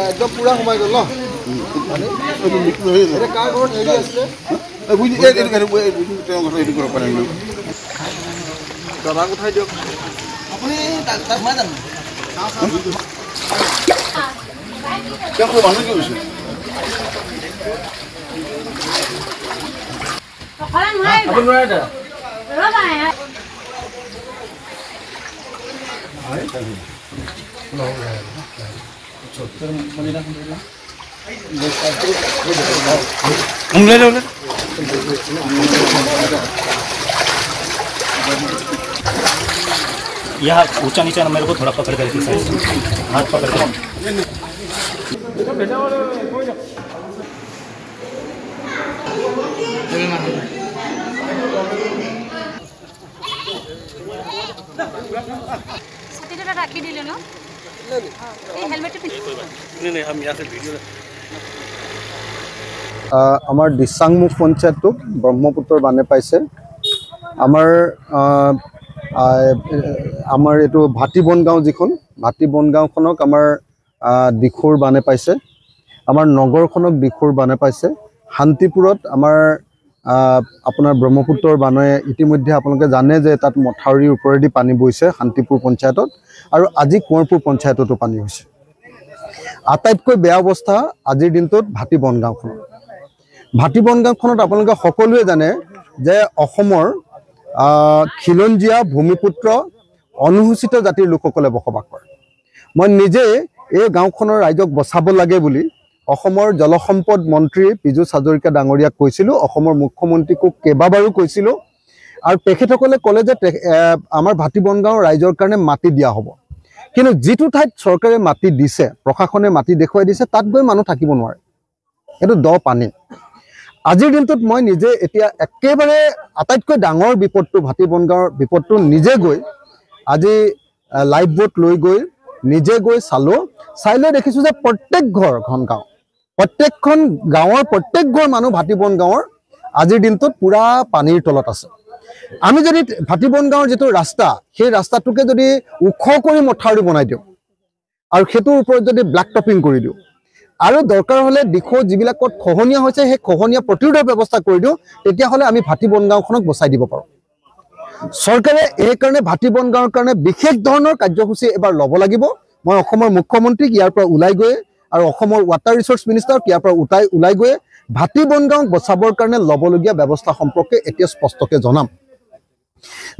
একদম পুৰা সোমাই গ'ল ন কাৰ ঘৰত হেৰি আছিলে দাদাক উঠাই দিয়ক আপুনি মানুহ কি হৈছে यहाँ ऊंचा नीचा मेरे को थोड़ा पकड़ करके साइड हाथ पकड़ कर राखी दिले ना ये हेलमेट नहीं नहीं हम यहाँ से वीडियो আমাৰ দিচাংমুখ পঞ্চায়তটো ব্ৰহ্মপুত্ৰৰ বানে পাইছে আমাৰ এইটো ভাটি বনগাঁও যিখন ভাটি বনগাঁওখনক আমাৰ দিখুৰ বানে পাইছে আমাৰ নগৰখনক দিখুৰ বানে পাইছে শান্তিপুৰত আমাৰ আপোনাৰ ব্ৰহ্মপুত্ৰৰ বানে ইতিমধ্যে আপোনালোকে জানে যে তাত মথাউৰিৰ ওপৰেদি পানী বৈছে শান্তিপুৰ পঞ্চায়তত আৰু আজি কোঁৱৰপুৰ পঞ্চায়ততো পানী হৈছে আটাইতকৈ বেয়া অৱস্থা আজিৰ দিনটোত ভাটি বনগাঁওখনত আপোনালোকে সকলোৱে জানে যে অসমৰ খিলঞ্জীয়া ভূমিপুত্ৰ অনুসূচিত জাতিৰ লোকসকলে বসবাস কৰে মই নিজে এই গাঁওখনৰ ৰাইজক বচাব লাগে বুলি অসমৰ জলসম্পদ মন্ত্ৰী পীযুষ হাজৰিকা ডাঙৰীয়াক কৈছিলোঁ অসমৰ মুখ্যমন্ত্ৰীকো কেইবাবাৰো কৈছিলোঁ আৰু তেখেতসকলে ক'লে যে আমাৰ ভাটি বনগাঁৱৰ ৰাইজৰ কাৰণে মাটি দিয়া হ'ব কিন্তু যিটো ঠাইত চৰকাৰে মাটি দিছে প্ৰশাসনে মাটি দেখুৱাই দিছে তাত গৈ মানুহ থাকিব নোৱাৰে এইটো দ পানী আজিৰ দিনটোত মই নিজে এতিয়া একেবাৰে আটাইতকৈ ডাঙৰ বিপদটো ভাটি বনগাঁৱৰ বিপদটো নিজে গৈ আজি লাইফ বোট লৈ গৈ নিজে গৈ চাই লৈ দেখিছোঁ যে প্ৰত্যেক গাঁৱৰ প্ৰত্যেক ঘৰ মানুহ ভাটি বনগাঁৱৰ আজিৰ দিনটোত পুৰা পানীৰ তলত আছে আমি যদি ভাটি বনগাঁৱৰ যিটো ৰাস্তা সেই ৰাস্তাটোকে যদি ওখ কৰি মথাউৰি বনাই দিওঁ আৰু সেইটোৰ ওপৰত যদি ব্লাক টপিং কৰি দিওঁ আৰু দৰকাৰ হলে দিখৌ যিবিলাকত খহনীয়া হৈছে সেই খহনীয়া প্ৰতিৰোধৰ ব্যৱস্থা কৰি দিওঁ তেতিয়াহ'লে আমি ভাটি বনগাঁওখনক বচাই দিব পাৰোঁ চৰকাৰে এই কাৰণে ভাটি বনগাঁৱৰ কাৰণে বিশেষ ধৰণৰ কাৰ্যসূচী এবাৰ ল'ব লাগিব মই অসমৰ মুখ্যমন্ত্ৰীক ইয়াৰ পৰা ওলাই গৈ আৰু অসমৰ ৱাটাৰ ৰিচোৰ্চ মিনিষ্টাৰক ইয়াৰ পৰা ওলাই গৈ ভাটি বনগাঁওক বচাবৰ কাৰণে ল'বলগীয়া ব্যৱস্থা সম্পৰ্কে এতিয়া স্পষ্টকৈ জনাম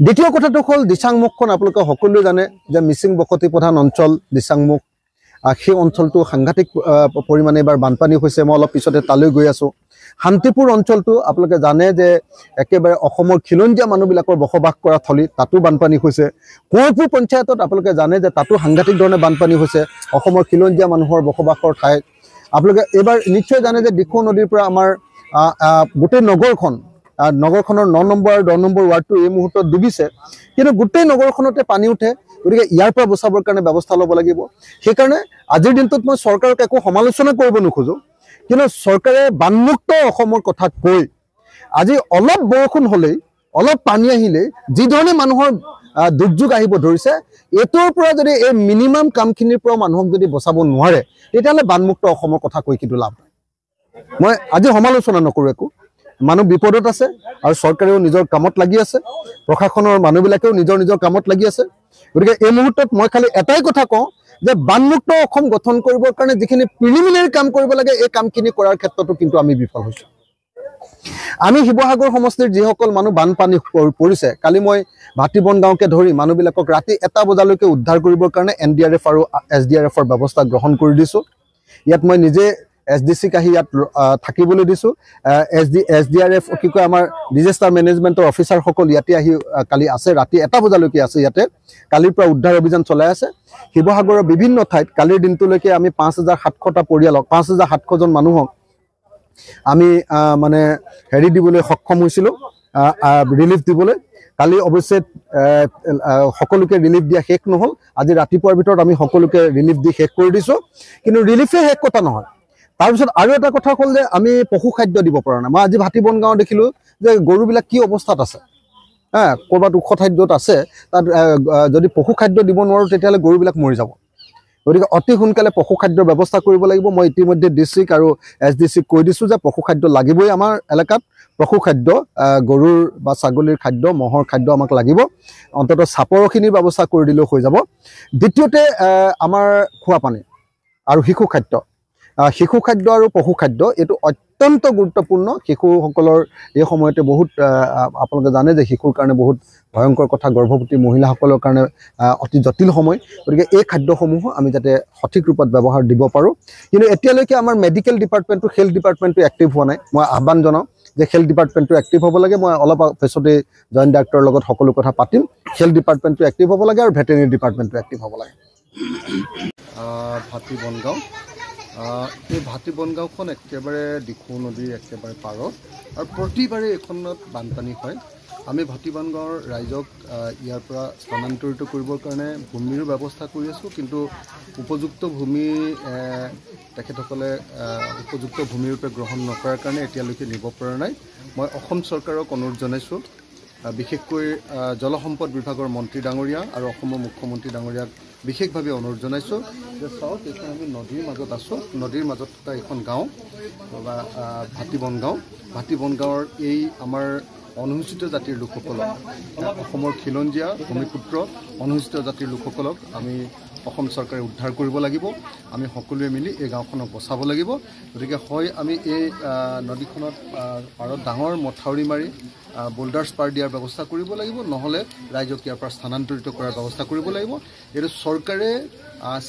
দ্বিতীয় কথাটো হ'ল দিচাংমুখখন আপোনালোকে সকলোৱে জানে যে মিচিং বসতি প্ৰধান অঞ্চল দিচাংমুখ সেই অঞ্চলটো সাংঘাতিক পৰিমাণে এবাৰ বানপানী হৈছে মই অলপ পিছতে তালৈ গৈ আছোঁ শান্তিপুৰ অঞ্চলটো আপোনালোকে জানে যে একেবাৰে অসমৰ খিলঞ্জীয়া মানুহবিলাকৰ বসবাস কৰা থলী তাতো বানপানী হৈছে কোঁৱৰপুৰ পঞ্চায়তত আপোনালোকে জানে যে তাতো সাংঘাতিক ধৰণে বানপানী হৈছে অসমৰ খিলঞ্জীয়া মানুহৰ বসবাসৰ ঠাইত আপোনালোকে এইবাৰ নিশ্চয় জানে যে দিখৌ নদীৰ পৰা আমাৰ গোটেই নগৰখনৰ 9 নম্বৰ আৰু 10 নম্বৰ ৱাৰ্ডটো এই মুহূৰ্তত ডুবিছে কিন্তু গোটেই নগৰখনতে পানী উঠে গতিকে ইয়াৰ পৰা বচাবৰ কাৰণে ব্যৱস্থা ল'ব লাগিব সেইকাৰণে আজিৰ দিনটোত মই চৰকাৰক একো সমালোচনা কৰিব নোখোজো কিন্তু চৰকাৰে বানমুক্ত অসমৰ কথা কৈ আজি অলপ বৰষুণ হ'লেই অলপ পানী আহিলেই যি ধৰণে মানুহৰ দুৰ্যোগ আহিব ধৰিছে এটোৰ পৰা যদি এই মিনিমাম কামখিনিৰ পৰা মানুহক যদি বচাব নোৱাৰে তেতিয়াহ'লে বানমুক্ত অসমৰ কথা কৈ কিন্তু লাভ মই আজি সমালোচনা নকৰোঁ একো মানুহ বিপদত আছে আৰু চৰকাৰেও নিজৰ কামত লাগি আছে প্ৰশাসনৰ মানুহবিলাকেও নিজৰ কামত লাগি আছে গতিকে এই মুহূৰ্তত মই খালি এটাই কথা কওঁ যে বানমুক্ত অসম গঠন কৰিবৰ কাৰণে যিখিনি প্ৰিলিমিনাৰী কাম কৰিব লাগে এই কামখিনি কৰাৰ ক্ষেত্ৰতো কিন্তু আমি বিফল হৈছোঁ আমি শিৱসাগৰ সমষ্টিৰ যিসকল মানুহ বানপানী পৰিছে কালি মই ভাটি বনগাঁওকে ধৰি মানুহবিলাকক ৰাতি 1টা বজালৈকে উদ্ধাৰ কৰিবৰ কাৰণে NDRF আৰু SDRFৰ ব্যৱস্থা গ্ৰহণ কৰি দিছোঁ ইয়াত মই নিজে SDCক আহি ইয়াত থাকিবলৈ দিছোঁ SDRF কি কয় আমাৰ ডিজাষ্টাৰ মেনেজমেণ্টৰ অফিচাৰসকল ইয়াতে আহি কালি আছে ৰাতি 1টা বজালৈকে আছে ইয়াতে কালিৰ পৰা উদ্ধাৰ অভিযান চলাই আছে শিৱসাগৰৰ বিভিন্ন ঠাইত কালিৰ দিনটোলৈকে আমি 5700টা পৰিয়ালক 5700জন মানুহক আমি মানে হেৰি দিবলৈ সক্ষম হৈছিলোঁ ৰিলিফ দিবলৈ কালি অৱশ্যে সকলোকে ৰিলিফ দিয়া শেষ নহ'ল আজি ৰাতিপুৱাৰ ভিতৰত আমি সকলোকে ৰিলিফ দি শেষ কৰি দিছোঁ কিন্তু ৰিলিফে শেষ কথা নহয় তাৰপিছত আৰু এটা কথা হ'ল যে আমি পশু খাদ্য দিব পৰা নাই মই আজি ভাটি বনগাঁও দেখিলোঁ যে গৰুবিলাক কি অৱস্থাত আছে ক'ৰবাত ওখ ঠাইত য'ত আছে তাত যদি পশু খাদ্য দিব নোৱাৰোঁ তেতিয়াহ'লে গৰুবিলাক মৰি যাব গতিকে অতি সোনকালে পশু খাদ্যৰ ব্যৱস্থা কৰিব লাগিব মই ইতিমধ্যে ডিস্ট্ৰিক্ট আৰু এছডিসিক কৈ দিছো যে পশু খাদ্য লাগিবই আমাৰ এলেকাত পশু খাদ্য গৰুৰ বা ছাগলীৰ খাদ্য মহৰ খাদ্য আমাক লাগিব অন্তত সাপৰখিনিৰ ব্যৱস্থা কৰি দিলেও হৈ যাব দ্বিতীয়তে আমাৰ খোৱা পানী আৰু শিশু খাদ্য আৰু পশু খাদ্য এটো অত্যন্ত গুৰুত্বপূৰ্ণ শিশুসকলৰ এই সময়তে বহুত আপোনালোকে জানে যে শিশুৰ কাৰণে বহুত ভয়ংকৰ কথা গৰ্ভৱতী মহিলাসকলৰ কাৰণে অতি জটিল সময় গতিকে এই খাদ্যসমূহ আমি যাতে সঠিক ৰূপত ব্যৱহাৰ দিব পাৰো কিন্তু এতিয়ালৈকে আমাৰ মেডিকেল ডিপাৰ্টমেণ্টটো হেলথ ডিপাৰ্টমেণ্টটো এক্টিভ হোৱা নাই মই আহ্বান জনাও যে হেলথ ডিপাৰ্টমেণ্টটো এক্টিভ হ'ব লাগে মই অলপ পিছতে জয়েন্ট ডাইৰেক্টৰৰ লগত সকলো কথা পাতিম হেলথ ডিপাৰ্টমেণ্টটো এক্টিভ হ'ব লাগে আৰু ভেটেৰিনেৰী ডিপাৰ্টমেণ্টটো এক্টিভ হ'ব লাগে ভাটি বনগাঁও এই ভাটি বনগাঁওখন একেবাৰে দিখৌ নদীৰ একেবাৰে পাৰত আৰু প্ৰতিবাৰে এইখনত বানপানী হয় আমি ভাটি বনগাঁৱৰ ৰাইজক ইয়াৰ পৰা স্থানান্তৰিত কৰিবৰ কাৰণে ভূমিৰ ব্যৱস্থা কৰি আছোঁ কিন্তু উপযুক্ত ভূমি তেখেতসকলে উপযুক্ত ভূমিৰূপে গ্ৰহণ নকৰাৰ কাৰণে এতিয়ালৈকে নিব পৰা নাই মই অসম চৰকাৰক অনুৰোধ জনাইছোঁ বিশেষকৈ জলসম্পদ বিভাগৰ মন্ত্ৰী ডাঙৰীয়া আৰু অসমৰ মুখ্যমন্ত্ৰী ডাঙৰীয়াক বিশেষভাৱে অনুৰোধ জনাইছোঁ যে চাওক এইখন আমি নদীৰ মাজত আছোঁ নদীৰ মাজত থকা এখন গাঁও বা ভাটি বনগাঁৱৰ এই আমাৰ অনুসূচিত জাতিৰ লোকসকলক অসমৰ খিলঞ্জীয়া ভূমিপুত্ৰ অনুসূচিত জাতিৰ লোকসকলক আমি অসম চৰকাৰে উদ্ধাৰ কৰিব লাগিব আমি সকলোৱে মিলি এই গাঁওখনক বচাব লাগিব গতিকে হয় আমি এই নদীখনত পাৰত ডাঙৰ মথাউৰি মাৰি বোল্ডাৰ্ছ পাৰ দিয়াৰ ব্যৱস্থা কৰিব লাগিব নহ'লে ৰাইজক ইয়াৰ পৰা স্থানান্তৰিত কৰাৰ ব্যৱস্থা কৰিব লাগিব এইটো চৰকাৰে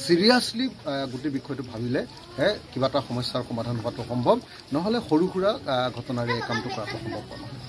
চিৰিয়াছলি গোটেই বিষয়টো ভাবিলেহে কিবা এটা সমস্যাৰ সমাধান হোৱাটো সম্ভৱ নহ'লে সৰু সুৰা ঘটনাৰে এই কামটো কৰাটো সম্ভৱ নহয়